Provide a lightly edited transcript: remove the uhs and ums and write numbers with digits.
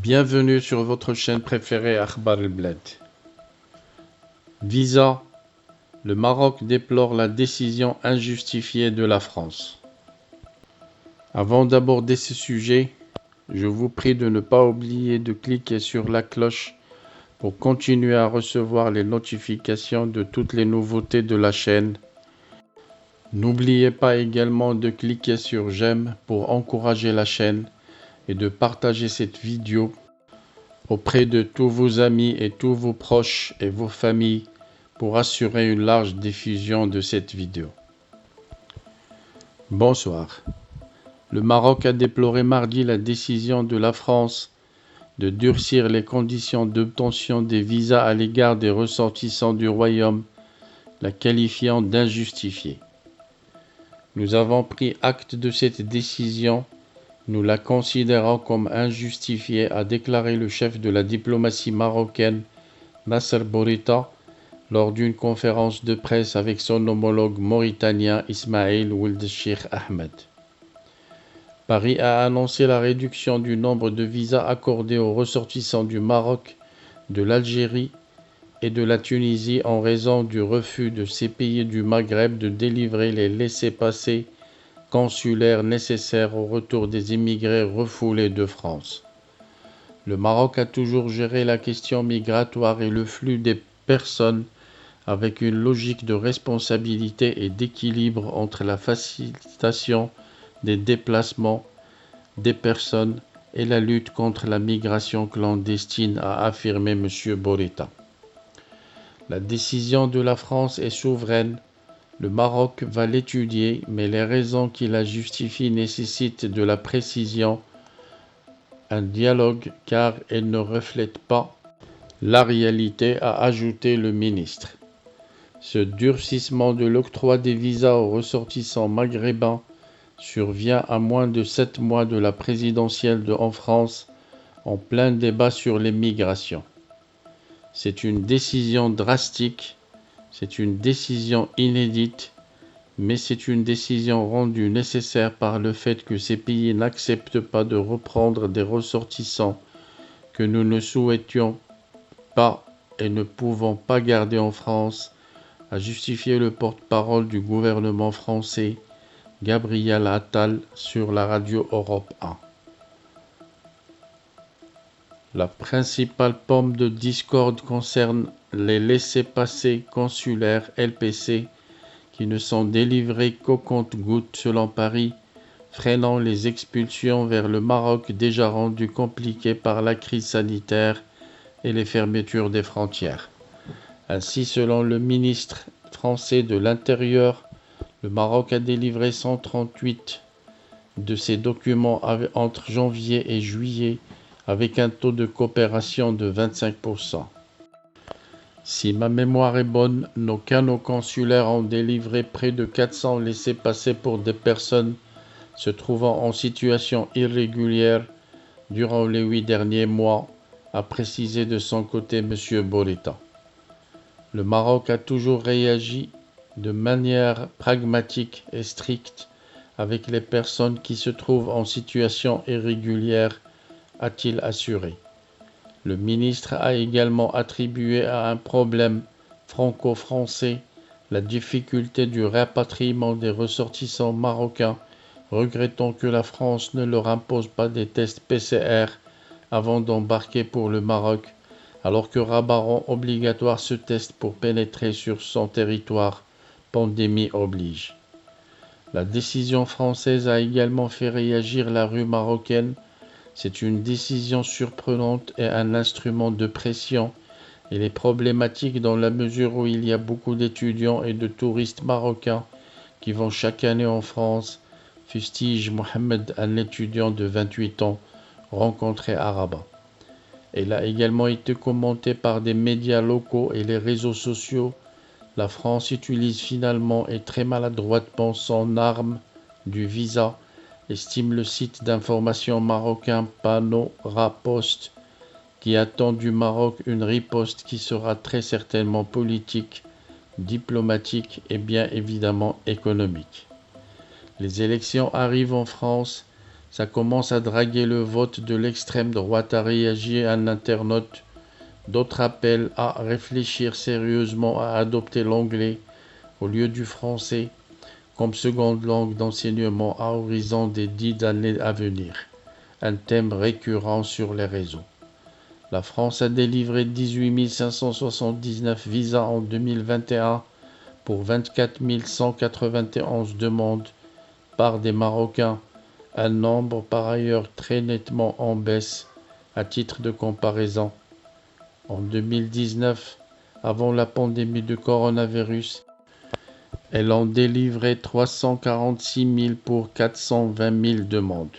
Bienvenue sur votre chaîne préférée Akhbar El Bled. Visa, le Maroc déplore la décision injustifiée de la France. Avant d'aborder ce sujet, je vous prie de ne pas oublier de cliquer sur la cloche pour continuer à recevoir les notifications de toutes les nouveautés de la chaîne. N'oubliez pas également de cliquer sur j'aime pour encourager la chaîne et de partager cette vidéo auprès de tous vos amis et tous vos proches et vos familles pour assurer une large diffusion de cette vidéo. Bonsoir. Le Maroc a déploré mardi la décision de la France de durcir les conditions d'obtention des visas à l'égard des ressortissants du Royaume, la qualifiant d'injustifiée. Nous avons pris acte de cette décision. Nous la considérons comme injustifiée, a déclaré le chef de la diplomatie marocaine, Nasser Bourita, lors d'une conférence de presse avec son homologue mauritanien Ismaïl Ould Cheikh Ahmed. Paris a annoncé la réduction du nombre de visas accordés aux ressortissants du Maroc, de l'Algérie et de la Tunisie en raison du refus de ces pays du Maghreb de délivrer les laissez-passer consulaires nécessaires au retour des immigrés refoulés de France. Le Maroc a toujours géré la question migratoire et le flux des personnes avec une logique de responsabilité et d'équilibre entre la facilitation des déplacements des personnes et la lutte contre la migration clandestine, a affirmé M. Bourita. La décision de la France est souveraine. Le Maroc va l'étudier, mais les raisons qui la justifient nécessitent de la précision, un dialogue, car elles ne reflètent pas la réalité, a ajouté le ministre. Ce durcissement de l'octroi des visas aux ressortissants maghrébins survient à moins de 7 mois de la présidentielle en France, en plein débat sur les migrations. C'est une décision drastique. C'est une décision inédite, mais c'est une décision rendue nécessaire par le fait que ces pays n'acceptent pas de reprendre des ressortissants que nous ne souhaitions pas et ne pouvons pas garder en France, a justifié le porte-parole du gouvernement français, Gabriel Attal, sur la radio Europe 1. La principale pomme de discorde concerne les laissez-passer consulaires LPC qui ne sont délivrés qu'au compte-gouttes selon Paris, freinant les expulsions vers le Maroc déjà rendues compliquées par la crise sanitaire et les fermetures des frontières. Ainsi, selon le ministre français de l'Intérieur, le Maroc a délivré 138 de ces documents entre janvier et juillet, avec un taux de coopération de 25%. Si ma mémoire est bonne, nos canaux consulaires ont délivré près de 400 laissez-passer pour des personnes se trouvant en situation irrégulière durant les 8 derniers mois, a précisé de son côté M. Bourita. Le Maroc a toujours réagi de manière pragmatique et stricte avec les personnes qui se trouvent en situation irrégulière, a-t-il assuré. Le ministre a également attribué à un problème franco-français la difficulté du rapatriement des ressortissants marocains, regrettant que la France ne leur impose pas des tests PCR avant d'embarquer pour le Maroc, alors que Rabat rend obligatoire ce test pour pénétrer sur son territoire, pandémie oblige. La décision française a également fait réagir la rue marocaine. C'est une décision surprenante et un instrument de pression. Elle est problématique dans la mesure où il y a beaucoup d'étudiants et de touristes marocains qui vont chaque année en France, fustige Mohamed, un étudiant de 28 ans rencontré à Rabat. Elle a également été commentée par des médias locaux et les réseaux sociaux. La France utilise finalement et très maladroitement son arme du visa, estime le site d'information marocain Panorama-Post, qui attend du Maroc une riposte qui sera très certainement politique, diplomatique et bien évidemment économique. Les élections arrivent en France. Ça commence à draguer le vote de l'extrême droite, a réagi un internaute. D'autres appellent à réfléchir sérieusement à adopter l'anglais au lieu du français comme seconde langue d'enseignement à horizon des 10 années à venir, un thème récurrent sur les réseaux. La France a délivré 18 579 visas en 2021 pour 24 191 demandes par des Marocains, un nombre par ailleurs très nettement en baisse. À titre de comparaison, en 2019, avant la pandémie de coronavirus, elles ont délivré 346 000 pour 420 000 demandes.